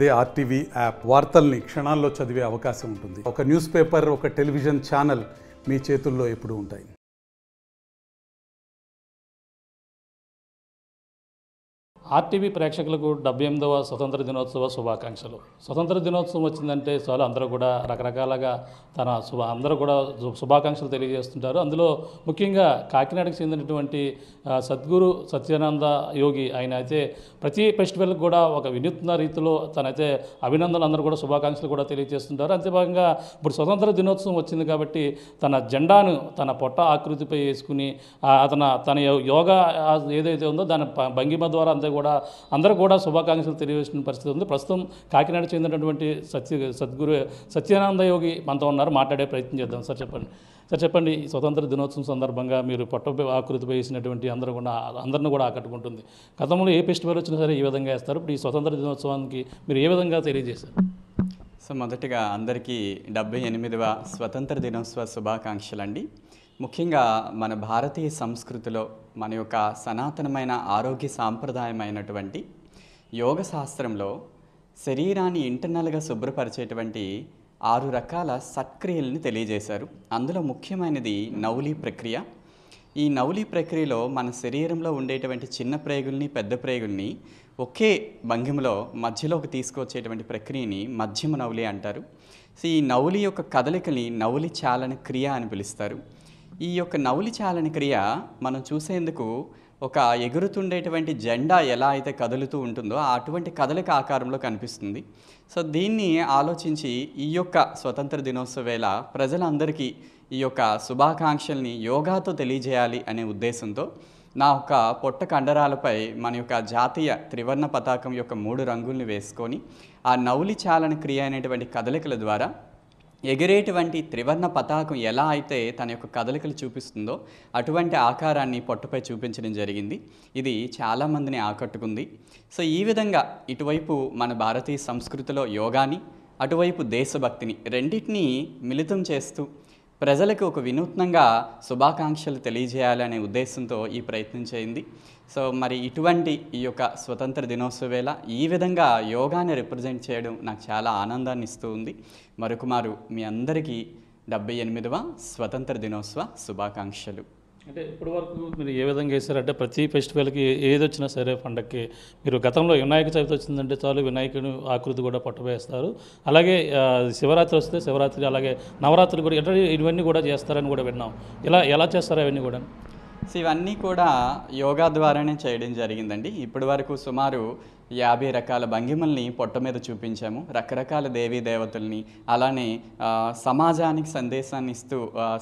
అదే RTV app వార్తల్ని క్షణాల్లో చదివే అవకాశం ఉంటుంది. ఒక న్యూస్ పేపర్, ఒక టెలివిజన్ ఛానల్ మీ చేతుల్లో ఎప్పుడూ ఉంటాయి. ఆర్టీవీ ప్రేక్షకులకు 78వ స్వతంత్ర దినోత్సవ శుభాకాంక్షలు. స్వతంత్ర దినోత్సవం వచ్చిందంటే చాలు అందరూ కూడా రకరకాలుగా అందరూ కూడా శుభాకాంక్షలు తెలియజేస్తుంటారు. అందులో ముఖ్యంగా కాకినాడకు చెందినటువంటి సద్గురు సత్యానంద యోగి ఆయన అయితే ప్రతి ఫెస్టివల్కి కూడా ఒక వినూత్న రీతిలో తనైతే అభినందనలు అందరూ కూడా శుభాకాంక్షలు కూడా తెలియజేస్తుంటారు. అంతేభాగంగా ఇప్పుడు స్వతంత్ర దినోత్సవం వచ్చింది కాబట్టి తన జెండాను తన పొట్ట ఆకృతిపై వేసుకుని తన యోగా ఏదైతే ఉందో దాని భంగిమ ద్వారా అందరూ కూడా శుభాకాంక్షలు తెలియజేసిన పరిస్థితి ఉంది. ప్రస్తుతం కాకినాడ చెందినటువంటి సద్గురు సత్యానంద యోగి మనతో ఉన్నారు. మాట్లాడే ప్రయత్నం చేద్దాం. సార్ చెప్పండి ఈ స్వతంత్ర దినోత్సవం సందర్భంగా మీరు పొట్ట ఆకృతిపై వేసినటువంటి అందరిని కూడా ఆకట్టుకుంటుంది. గతంలో ఏ ఫెస్టివల్ వచ్చినా సరే ఈ విధంగా వేస్తారు. ఇప్పుడు ఈ స్వతంత్ర దినోత్సవానికి మీరు ఏ విధంగా తెలియజేశారు? సో మొదటిగా అందరికీ 78వ స్వతంత్ర దినోత్సవ శుభాకాంక్షలు అండి. ముఖ్యంగా మన భారతీయ సంస్కృతిలో మన యొక్క సనాతనమైన ఆరోగ్య సాంప్రదాయమైనటువంటి యోగ శాస్త్రంలో శరీరాన్ని ఇంటర్నల్గా శుభ్రపరిచేటువంటి 6 రకాల సత్క్రియల్ని తెలియజేశారు. అందులో ముఖ్యమైనది నౌలి ప్రక్రియ. ఈ నౌలి ప్రక్రియలో మన శరీరంలో ఉండేటువంటి చిన్న ప్రేగుల్ని పెద్ద ప్రేగుల్ని ఒకే భంగిమలో మధ్యలోకి తీసుకొచ్చేటువంటి ప్రక్రియని మధ్యమ నౌలి అంటారు. సో ఈ నౌలి యొక్క కదలికని నౌలి చాలన క్రియ అని పిలుస్తారు. ఈ యొక్క నౌలి చాలన క్రియ మనం చూసేందుకు ఒక ఎగురుతుండేటువంటి జెండా ఎలా అయితే కదులుతూ ఉంటుందో అటువంటి కదలిక ఆకారంలో కనిపిస్తుంది. సో దీన్ని ఆలోచించి ఈ యొక్క స్వతంత్ర దినోత్సవ వేళ ప్రజలందరికీ ఈ యొక్క శుభాకాంక్షల్ని యోగాతో తెలియజేయాలి అనే ఉద్దేశంతో నా యొక్క పొట్ట కండరాలపై మన యొక్క జాతీయ త్రివర్ణ పతాకం యొక్క 3 రంగుల్ని వేసుకొని ఆ నౌలి చాలన క్రియ అనేటువంటి కదలికల ద్వారా ఎగిరేటువంటి త్రివర్ణ పతాకం ఎలా అయితే తన యొక్క కదలికలు చూపిస్తుందో అటువంటి ఆకారాన్ని పొట్టపై చూపించడం జరిగింది. ఇది చాలామందిని ఆకట్టుకుంది. సో ఈ విధంగా ఇటువైపు మన భారతీయ సంస్కృతిలో యోగాని, అటువైపు దేశభక్తిని రెండింటినీ మిళితం చేస్తూ ప్రజలకు ఒక వినూత్నంగా శుభాకాంక్షలు తెలియజేయాలనే ఉద్దేశంతో ఈ ప్రయత్నం చేయింది. సో మరి ఇటువంటి ఈ యొక్క స్వతంత్ర దినోత్సవ వేళ ఈ విధంగా యోగాని రిప్రజెంట్ చేయడం నాకు చాలా ఆనందాన్ని ఇస్తూ ఉంది. మరొకమారు మీ అందరికీ 78వ స్వతంత్ర దినోత్సవ శుభాకాంక్షలు. అంటే ఇప్పటి వరకు మీరు ఏ విధంగా వేశారంటే ప్రతి ఫెస్టివల్కి ఏది వచ్చినా సరే పండగకి మీరు గతంలో వినాయక చవితి వచ్చిందంటే చాలు వినాయకుని ఆకృతి కూడా పట్టువేస్తారు. అలాగే శివరాత్రి వస్తే శివరాత్రి, అలాగే నవరాత్రులు కూడా ఇవన్నీ కూడా చేస్తారని కూడా విన్నాం. ఎలా చేస్తారు అవన్నీ కూడా? సో ఇవన్నీ కూడా యోగా ద్వారానే చేయడం జరిగిందండి. ఇప్పటి వరకు సుమారు 50 రకాల భంగిమల్ని పొట్ట మీద చూపించాము. రకరకాల దేవీ దేవతల్ని, అలానే సమాజానికి సందేశాన్ని ఇస్తూ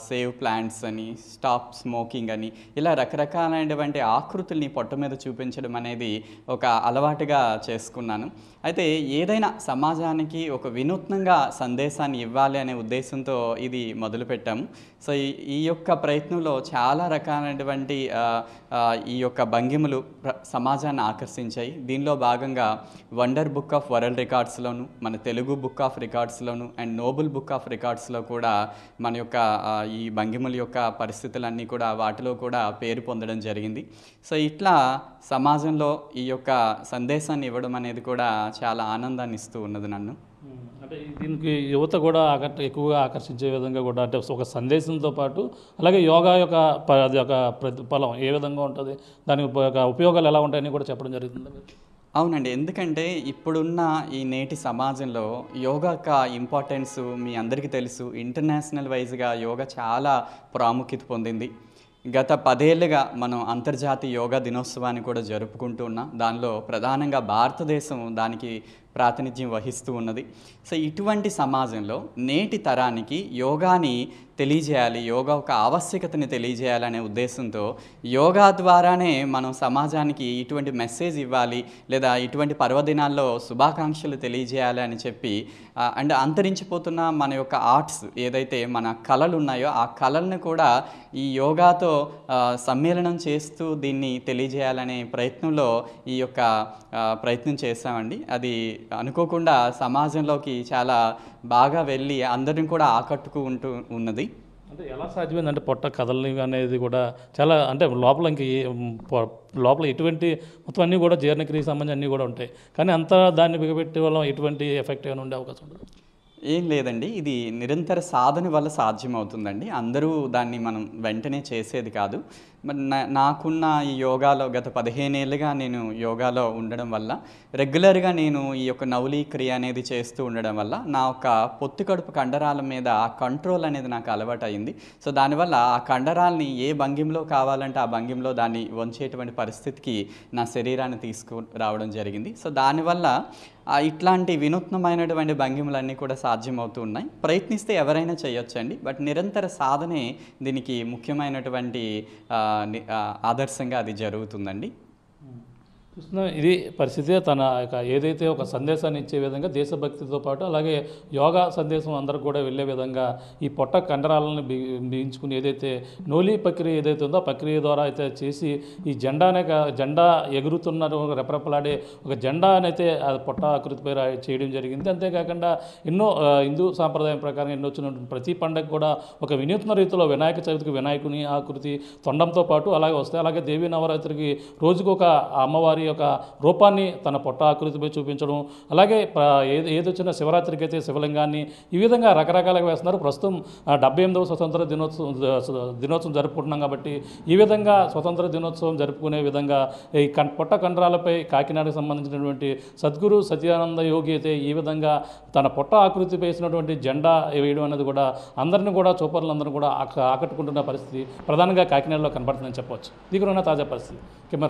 సేవ్ ప్లాంట్స్ అని, స్టాప్ స్మోకింగ్ అని, ఇలా రకరకాలైనటువంటి ఆకృతుల్ని పొట్ట మీద చూపించడం అనేది ఒక అలవాటుగా చేసుకున్నాను. అయితే ఏదైనా సమాజానికి ఒక వినూత్నంగా సందేశాన్ని ఇవ్వాలి అనే ఉద్దేశంతో ఇది మొదలుపెట్టాము. సో ఈ యొక్క ప్రయత్నంలో చాలా రకాలైనటువంటి ఈ యొక్క భంగిమలు సమాజాన్ని ఆకర్షించాయి. దీనిలో భాగంగా వండర్ బుక్ ఆఫ్ వరల్డ్ రికార్డ్స్లోను, మన తెలుగు బుక్ ఆఫ్ రికార్డ్స్లోను అండ్ నోబెల్ బుక్ ఆఫ్ రికార్డ్స్లో కూడా మన యొక్క ఈ భంగిమల యొక్క పరిస్థితులన్నీ కూడా వాటిలో కూడా పేరు పొందడం జరిగింది. సో ఇట్లా సమాజంలో ఈ యొక్క సందేశాన్ని ఇవ్వడం అనేది కూడా చాలా ఆనందాన్ని ఇస్తూ ఉన్నది నన్ను. అంటే దీనికి యువత కూడా ఎక్కువగా ఆకర్షించే విధంగా కూడా, అంటే ఒక సందేశంతో పాటు అలాగే యోగా యొక్క ప్రతిఫలం ఏ విధంగా ఉంటుంది, దాని యొక్క ఉపయోగాలు ఎలా ఉంటాయని కూడా చెప్పడం జరుగుతుంది. అవునండి, ఎందుకంటే ఇప్పుడున్న ఈ నేటి సమాజంలో యోగా యొక్క ఇంపార్టెన్స్ మీ అందరికీ తెలుసు. ఇంటర్నేషనల్ వైజ్గా యోగా చాలా ప్రాముఖ్యత పొందింది. గత 10 ఏళ్ళుగా మనం అంతర్జాతీయ యోగా దినోత్సవాన్ని కూడా జరుపుకుంటూ ఉన్నాం. దానిలో ప్రధానంగా భారతదేశం దానికి ప్రాతినిధ్యం వహిస్తూ ఉన్నది. సో ఇటువంటి సమాజంలో నేటి తరానికి యోగాని తెలియజేయాలి, యోగా ఒక ఆవశ్యకతని తెలియజేయాలనే ఉద్దేశంతో యోగా ద్వారానే మనం సమాజానికి ఇటువంటి మెసేజ్ ఇవ్వాలి, లేదా ఇటువంటి పర్వదినాల్లో శుభాకాంక్షలు తెలియజేయాలి అని చెప్పి అండ్ అంతరించిపోతున్న మన యొక్క ఆర్ట్స్ ఏదైతే మన కళలు ఉన్నాయో ఆ కళలను కూడా ఈ యోగాతో సమ్మేళనం చేస్తూ దీన్ని తెలియజేయాలనే ప్రయత్నంలో ఈ యొక్క ప్రయత్నం చేశామండి. అది అనుకోకుండా సమాజంలోకి చాలా బాగా వెళ్ళి అందరిని కూడా ఆకట్టుకుంటూ ఉన్నది. అంటే ఎలా సాధ్యమైందంటే పొట్ట కదలని అనేది కూడా చాలా అంటే లోపల ఇంక లోపల ఎటువంటి మొత్తం అన్నీ కూడా జీర్ణక్రియకి సంబంధించి అన్నీ కూడా ఉంటాయి, కానీ అంతా దాన్ని బిగబెట్టే వల్ల ఎటువంటి ఎఫెక్ట్ ఏమైనా ఉండే అవకాశం ఉండదు. ఏం లేదండి, ఇది నిరంతర సాధన వల్ల సాధ్యమవుతుందండి. అందరూ దాన్ని మనం వెంటనే చేసేది కాదు. మరి నాకున్న ఈ యోగాలో గత 15 ఏళ్ళుగా నేను యోగాలో ఉండడం వల్ల, రెగ్యులర్గా నేను ఈ యొక్క నవలీ క్రియ అనేది చేస్తూ ఉండడం వల్ల నా యొక్క పొత్తి కడుపు కండరాల మీద ఆ కంట్రోల్ అనేది నాకు అలవాటు అయింది. సో దానివల్ల ఆ కండరాల్ని ఏ భంగిమలో కావాలంటే ఆ భంగిమలో దాన్ని వంచేటువంటి పరిస్థితికి నా శరీరాన్ని తీసుకురావడం జరిగింది. సో దానివల్ల ఇట్లాంటి వినూత్నమైనటువంటి భంగిమలన్నీ కూడా సాధ్యమవుతూ ఉన్నాయి. ప్రయత్నిస్తే ఎవరైనా చేయొచ్చండి, బట్ నిరంతర సాధనే దీనికి ముఖ్యమైనటువంటి ఆదర్శంగా అది జరుగుతుందండి. చూస్తున్నాం ఇది పరిస్థితి. తన యొక్క ఏదైతే ఒక సందేశాన్ని ఇచ్చే విధంగా దేశభక్తితో పాటు అలాగే యోగా సందేశం అందరికి కూడా వెళ్ళే విధంగా ఈ పొట్ట కండరాలను బిగించుకుని ఏదైతే నోలీ ప్రక్రియ ఏదైతే ఉందో ఆ ప్రక్రియ ద్వారా అయితే చేసి ఈ జెండా ఎగురుతున్న రెపరెపలాడే ఒక జెండా అయితే పొట్ట ఆకృతిపై చేయడం జరిగింది. అంతేకాకుండా ఎన్నో హిందూ సాంప్రదాయం ప్రకారం ఎన్నో వచ్చినటువంటి ప్రతి పండుగ కూడా ఒక వినూత్న రీతిలో వినాయక చవితికి వినాయకుని ఆకృతి తొండంతో పాటు అలాగే వస్తాయి. అలాగే దేవీ నవరాత్రికి రోజుకు ఒక అమ్మవారి యొక్క రూపాన్ని తన పొట్ట ఆకృతిపై చూపించడం, అలాగే ఏదొచ్చినా శివరాత్రికి అయితే శివలింగాన్ని ఈ విధంగా రకరకాలుగా వేస్తున్నారు. ప్రస్తుతం 78వ స్వతంత్ర దినోత్సవం జరుపుకుంటున్నాం కాబట్టి ఈ విధంగా స్వతంత్ర దినోత్సవం జరుపుకునే విధంగా ఈ పొట్ట కండరాలపై కాకినాడకు సంబంధించినటువంటి సద్గురు సత్యానంద యోగి అయితే ఈ విధంగా తన పొట్ట ఆకృతిపై వేసినటువంటి జెండా వేయడం అనేది కూడా అందరినీ కూడా చూపర్లందరూ కూడా ఆకట్టుకుంటున్న పరిస్థితి ప్రధానంగా కాకినాడలో కనబడుతుందని చెప్పవచ్చు. దిగురున్న తాజా పరిస్థితి.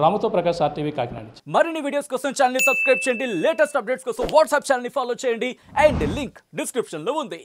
రాముతో ప్రకాష్, RTV కాకినాడ. మరిన్ని వీడియోస్ కోసం ఛానల్ ని సబ్స్క్రైబ్ చేయండి, లేటెస్ట్ అప్డేట్స్ కోసం వాట్సాప్ ఛానల్ ని ఫాలో చేయండి అండ్ లింక్ డిస్క్రిప్షన్ లో ఉంది.